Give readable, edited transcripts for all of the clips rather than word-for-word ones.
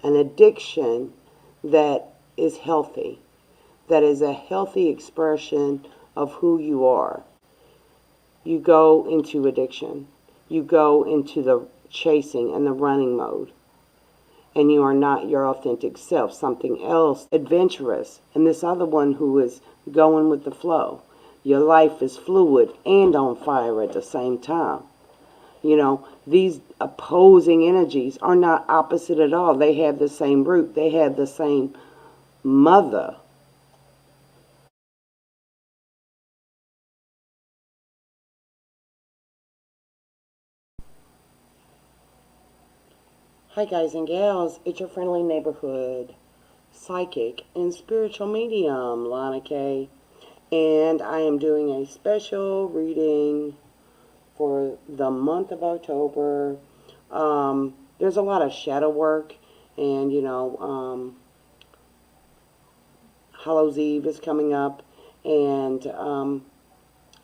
an addiction that is healthy, that is a healthy expression of who you are. You go into addiction. You go into the chasing and the running mode. And you are not your authentic self, something else adventurous. And this other one who is going with the flow. Your life is fluid and on fire at the same time. You know, these opposing energies are not opposite at all. They have the same root, they have the same mother. Hi, guys and gals. It's your friendly neighborhood psychic and spiritual medium, Lana K. And I am doing a special reading for the month of October. There's a lot of shadow work, and Hallows Eve is coming up, and a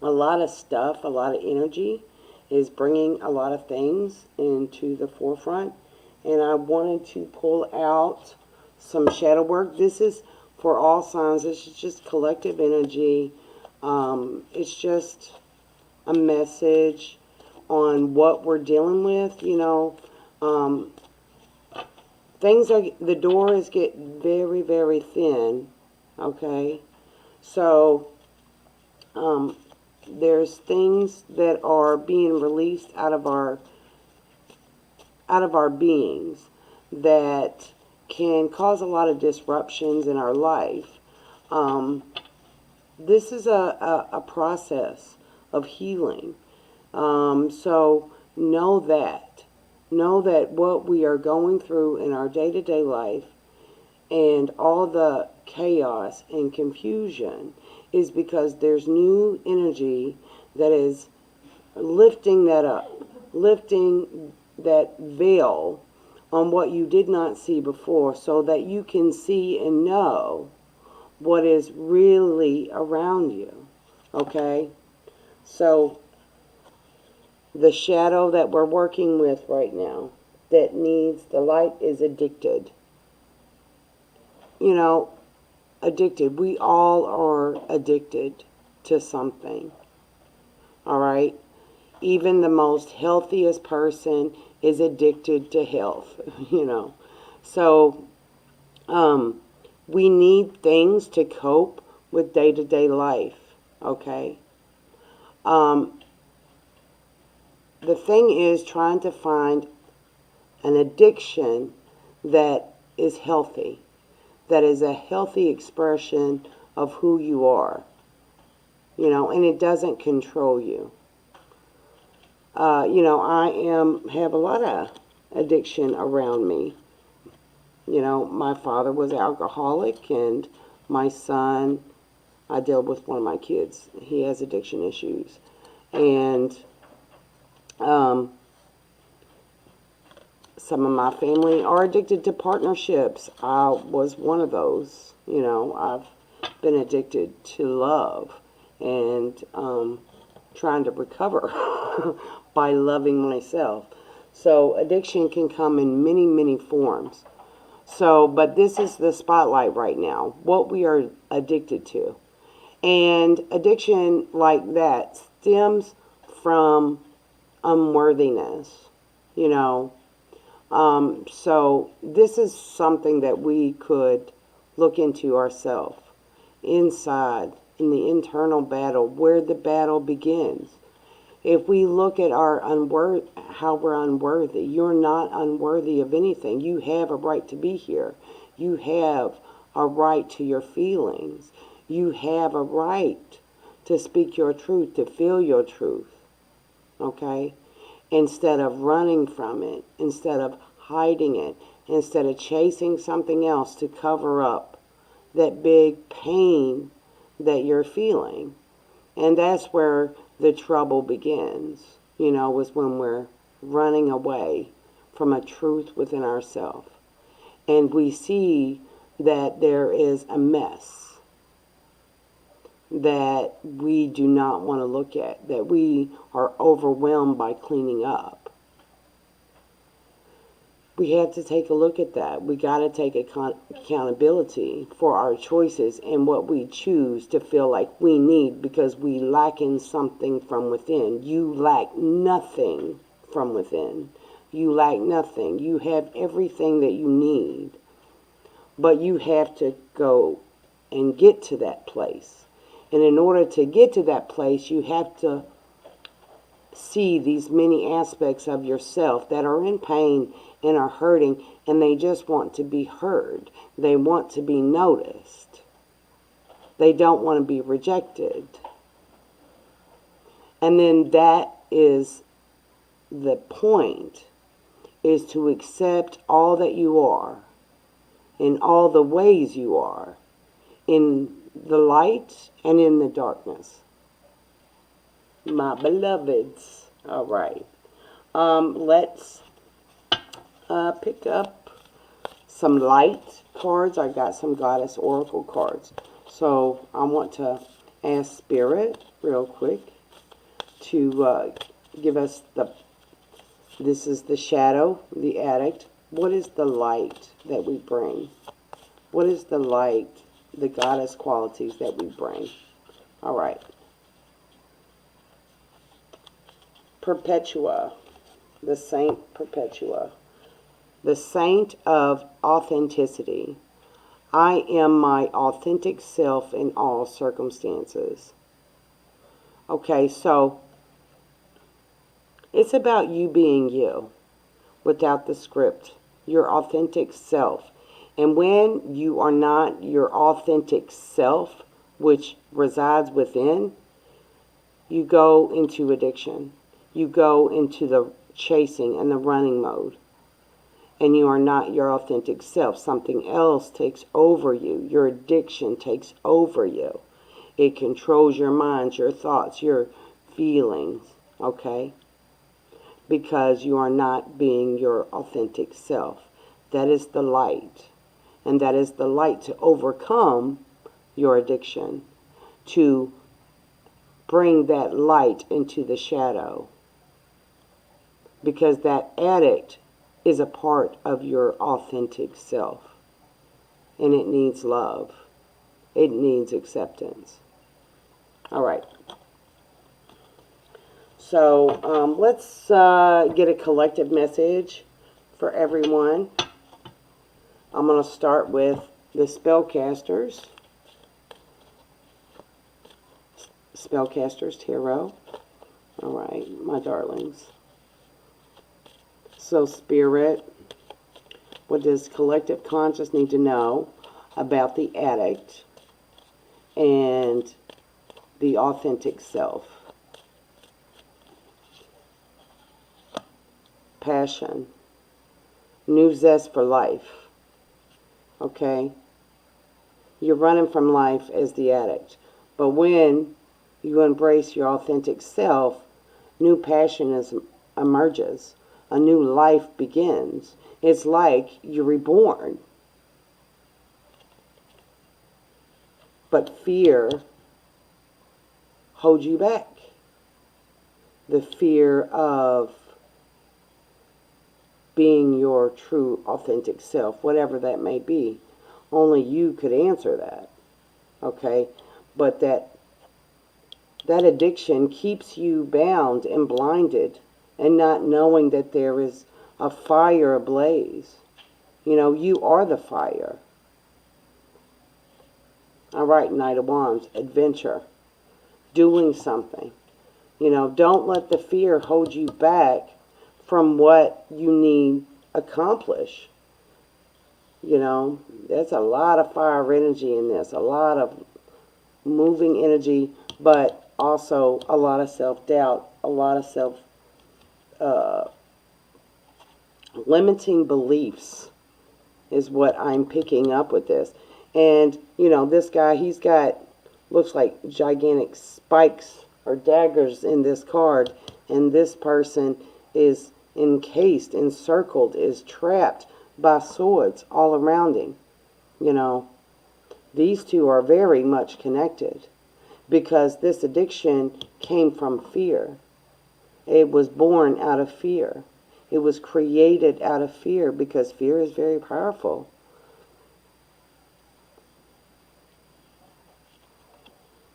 lot of stuff, a lot of energy is bringing a lot of things into the forefront. And I wanted to pull out some shadow work. This is for all signs. This is just collective energy. It's just a message on what we're dealing with. Things are, the door is getting very, very thin. Okay, so there's things that are being released out of our beings that can cause a lot of disruptions in our life. This is a process of healing. So know that. Know that what we are going through in our day-to-day life and all the chaos and confusion is because there's new energy that is lifting that up, lifting that veil on what you did not see before so that you can see and know what is really around you. Okay? So the shadow that we're working with right now that needs the light is addicted. Addicted. We all are addicted to something. All right? Even the most healthiest person is addicted to health, So, we need things to cope with day-to-day life, okay? The thing is trying to find an addiction that is healthy, that is a healthy expression of who you are, and it doesn't control you. I have a lot of addiction around me. My father was alcoholic, and my son, I deal with one of my kids. He has addiction issues. And some of my family are addicted to partnerships. I was one of those. I've been addicted to love and trying to recover by loving myself. So addiction can come in many, many forms. So, but this is the spotlight right now, what we are addicted to. And addiction like that stems from unworthiness, So this is something that we could look into ourselves, inside, in the internal battle, where the battle begins. If we look at how we're unworthy, you're not unworthy of anything. You have a right to be here. You have a right to your feelings. You have a right to speak your truth, to feel your truth. Okay? Instead of running from it, instead of hiding it, instead of chasing something else to cover up that big pain that you're feeling. And that's where the trouble begins, is when we're running away from a truth within ourselves. And we see that there is a mess that we do not want to look at, that we are overwhelmed by cleaning up. we have to take a look at that. We got to take accountability for our choices and what we choose to feel like we need, because we lack in something from within. You lack nothing from within. You lack nothing. You have everything that you need. But you have to go and get to that place. And in order to get to that place, you have to see these many aspects of yourself that are in pain and are hurting, and they just want to be heard. They want to be noticed. They don't want to be rejected. And then that is the point, is to accept all that you are, in all the ways you are, in the light and in the darkness. My beloveds. All right. Let's pick up some light cards. I got some Goddess Oracle cards. So I want to ask Spirit real quick to give us this is the shadow, the addict. What is the light that we bring? What is the light, the goddess qualities that we bring? All right. Perpetua, the Saint Perpetua, the saint of authenticity. I am my authentic self in all circumstances. Okay, so it's about you being you without the script, your authentic self. And when you are not your authentic self, which resides within, you go into addiction. You go into the chasing and the running mode. And you are not your authentic self. Something else takes over you. Your addiction takes over you. It controls your mind, your thoughts, your feelings, okay? Because you are not being your authentic self. That is the light. And that is the light to overcome your addiction, to bring that light into the shadow. Because that addict is a part of your authentic self. And it needs love. It needs acceptance. All right. So let's get a collective message for everyone. I'm going to start with the spellcasters. Spellcasters Tarot. All right, my darlings. So, Spirit, what does collective conscious need to know about the addict and the authentic self? Passion. New zest for life. Okay? You're running from life as the addict. But when you embrace your authentic self, new passion emerges. A new life begins. It's like you're reborn. But fear holds you back. The fear of being your true authentic self, whatever that may be. Only you could answer that. Okay? But that addiction keeps you bound and blinded and not knowing that there is a fire ablaze. You know, you are the fire. All right, Knight of Wands, adventure, doing something. You know, don't let the fear hold you back from what you need accomplish. You know, there's a lot of fire energy in this, a lot of moving energy, but also a lot of self-doubt, a lot of limiting beliefs is what I'm picking up with this. And, you know, this guy, he's got, looks like gigantic spikes or daggers in this card. And this person is encased, encircled, is trapped by swords all around him. You know, these two are very much connected because this addiction came from fear. It was born out of fear. It was created out of fear because fear is very powerful.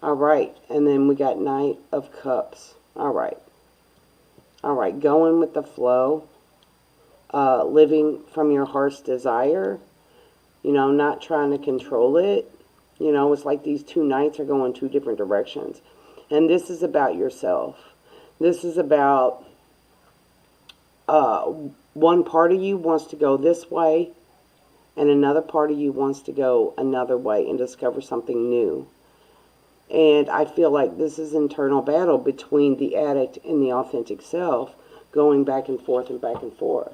All right, and then we got Knight of Cups. All right, going with the flow, living from your heart's desire, not trying to control it. It's like these two knights are going two different directions. And this is about yourself. This is about one part of you wants to go this way, and another part of you wants to go another way and discover something new. And I feel like this is internal battle between the addict and the authentic self, going back and forth and back and forth.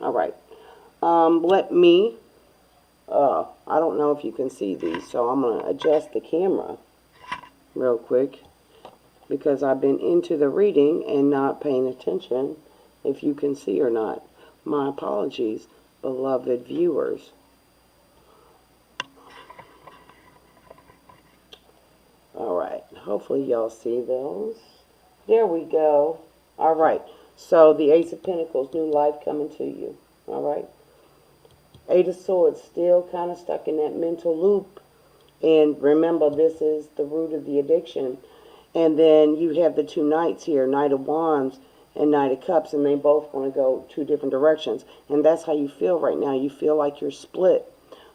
All right. Let me, I don't know if you can see these, so I'm going to adjust the camera real quick because I've been into the reading and not paying attention if you can see or not. My apologies, beloved viewers. All right, hopefully y'all see those. There we go. All right, so the Ace of Pentacles, new life coming to you. All right. Eight of Swords, still kind of stuck in that mental loop. And remember, this is the root of the addiction. And then you have the two knights here, Knight of Wands and Knight of Cups, and they both want to go two different directions. And that's how you feel right now. You feel like you're split.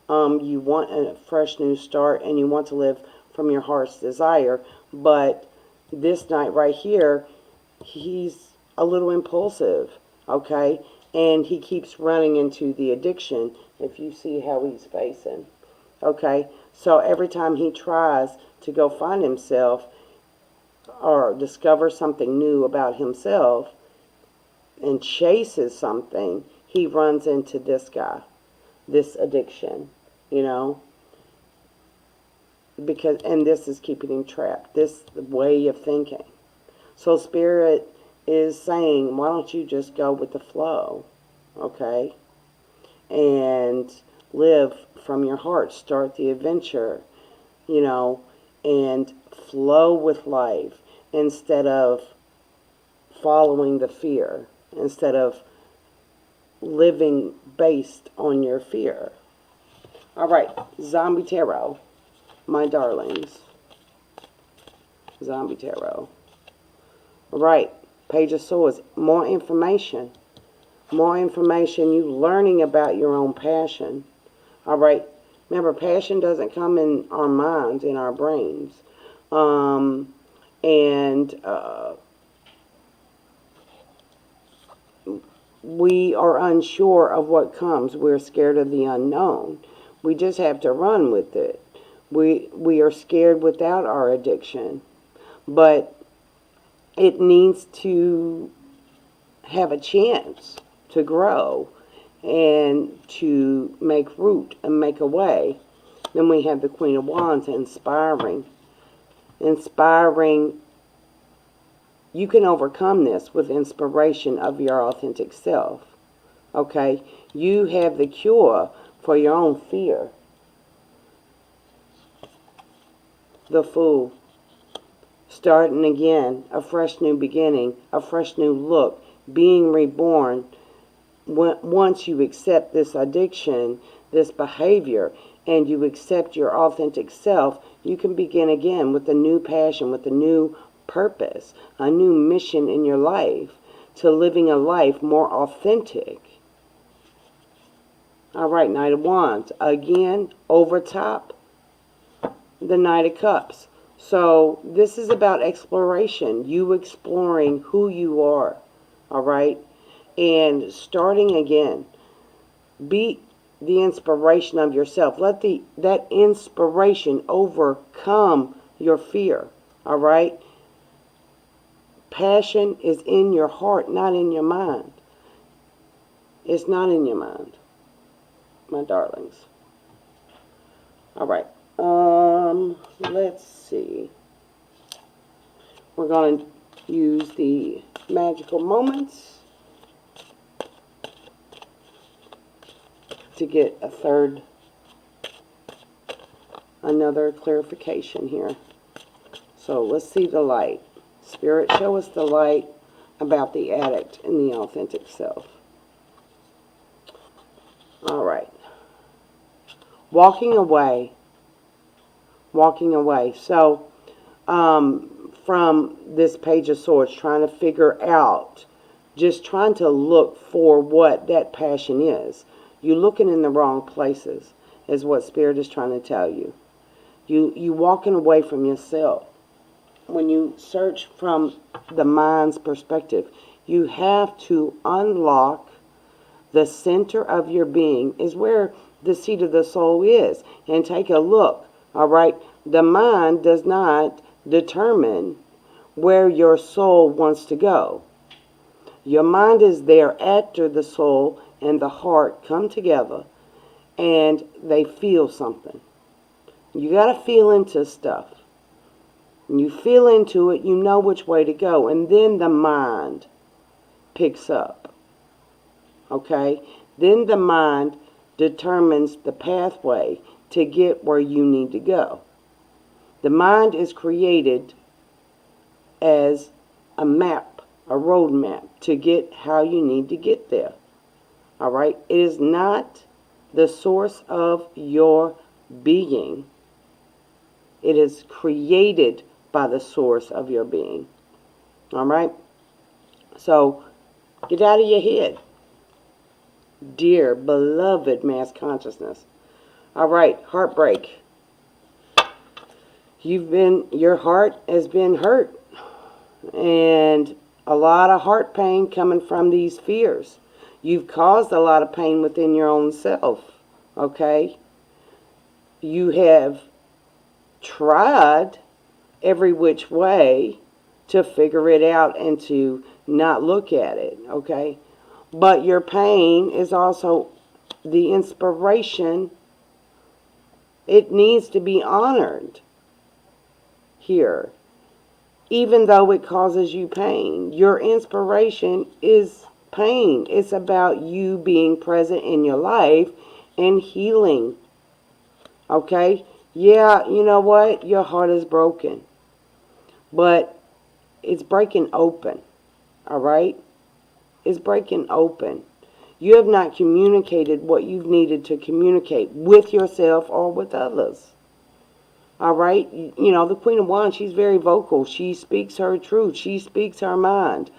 You want a fresh new start, and you want to live from your heart's desire. But this knight right here, he's a little impulsive, okay? And he keeps running into the addiction, if you see how he's facing, okay? So every time he tries to go find himself or discover something new about himself and chases something, he runs into this guy, this addiction, and this is keeping him trapped, this way of thinking. So Spirit is saying, why don't you just go with the flow, okay? And live from your heart. Start the adventure, and flow with life instead of following the fear, instead of living based on your fear. All right, Zombie Tarot, my darlings. Zombie Tarot. All right, Page of Swords, more information. More information, you learning about your own passion. All right, remember, passion doesn't come in our minds, in our brains. We are unsure of what comes. We're scared of the unknown. We just have to run with it. We are scared without our addiction. But it needs to have a chance to grow and to make root and make a way. Then we have the Queen of Wands, inspiring. Inspiring, you can overcome this with inspiration of your authentic self. Okay? You have the cure for your own fear. The Fool. Starting again, a fresh new beginning, a fresh new look, being reborn. Once you accept this addiction, this behavior, and you accept your authentic self, you can begin again with a new passion, with a new purpose, a new mission in your life, to living a life more authentic. All right, Knight of Wands. Again, over top, the Knight of Cups. So this is about exploration, you exploring who you are, all right? And starting again. Be the inspiration of yourself. Let that inspiration overcome your fear, all right? Passion is in your heart, not in your mind. It's not in your mind, my darlings. All right. Let's see. We're going to use the magical moments to get another clarification here. So let's see the light. Spirit, show us the light about the addict and the authentic self. All right. Walking away. Walking away. So, from this Page of Swords, trying to figure out, just trying to look for what that passion is. You're looking in the wrong places, is what Spirit is trying to tell you. You walking away from yourself. When you search from the mind's perspective, you have to unlock the center of your being, is where the seat of the soul is. And take a look, all right? The mind does not determine where your soul wants to go. Your mind is there after the soul and the heart come together and they feel something. You got to feel into stuff. When you feel into it, you know which way to go. And then the mind picks up. Okay? Then the mind determines the pathway to get where you need to go. The mind is created as a map, a road map to get how you need to get there. All right? It is not the source of your being. It is created by the source of your being. All right? So, get out of your head. Dear, beloved mass consciousness. All right, heartbreak. Your heart has been hurt. And a lot of heart pain coming from these fears. You've caused a lot of pain within your own self. Okay? You have tried every which way to figure it out and to not look at it. Okay? But your pain is also the inspiration. It needs to be honored here. Even though it causes you pain, your inspiration is pain. It's about you being present in your life and healing. Okay? Yeah, you know what? Your heart is broken. But it's breaking open. All right? It's breaking open. You have not communicated what you've needed to communicate with yourself or with others. All right? You know, the Queen of Wands, she's very vocal. She speaks her truth. She speaks her mind.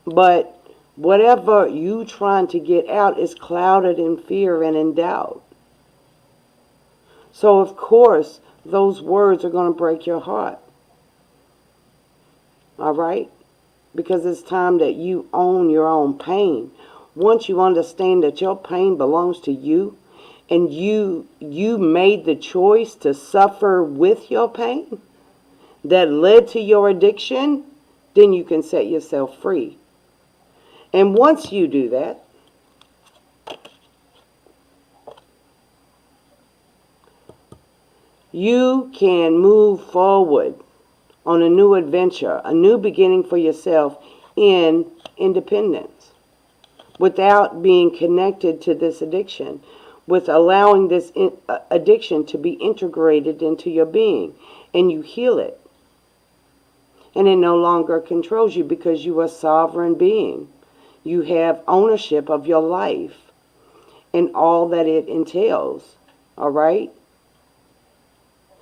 But whatever you trying to get out is clouded in fear and in doubt. So, of course, those words are going to break your heart. All right? Because it's time that you own your own pain. Once you understand that your pain belongs to you, and you made the choice to suffer with your pain that led to your addiction, then you can set yourself free. And once you do that, you can move forward on a new adventure, a new beginning for yourself in independence, without being connected to this addiction, with allowing this addiction to be integrated into your being, and you heal it. And it no longer controls you because you are a sovereign being. You have ownership of your life and all that it entails. All right?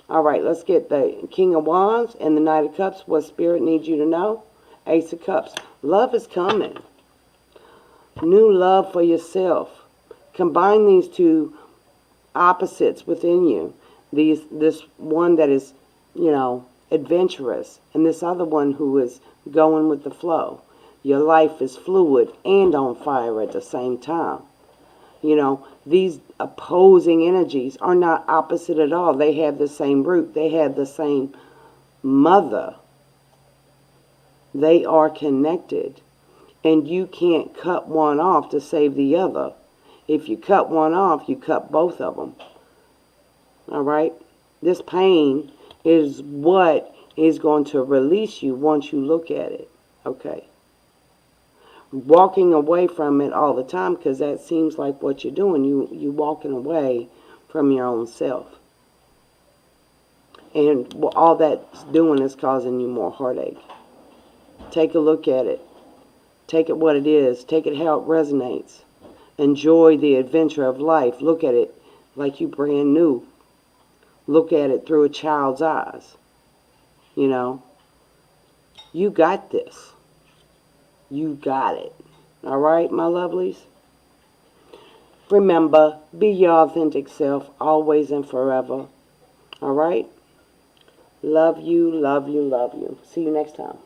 All right, let's get the King of Wands and the Knight of Cups, what Spirit needs you to know. Ace of Cups. Love is coming. New love for yourself. Combine these two opposites within you. This one that is, you know, adventurous, and this other one who is going with the flow. Your life is fluid and on fire at the same time. You know, these opposing energies are not opposite at all. They have the same root. They have the same mother. They are connected. And you can't cut one off to save the other. If you cut one off, you cut both of them. All right? This pain is what is going to release you once you look at it. Okay? Walking away from it all the time, because that seems like what you're doing. You walking away from your own self. And all that's doing is causing you more heartache. Take a look at it. Take it what it is. Take it how it resonates. Enjoy the adventure of life. Look at it like you brand new. Look at it through a child's eyes. You know, you got this. You got it. All right, my lovelies? Remember, be your authentic self always and forever. All right? Love you, love you, love you. See you next time.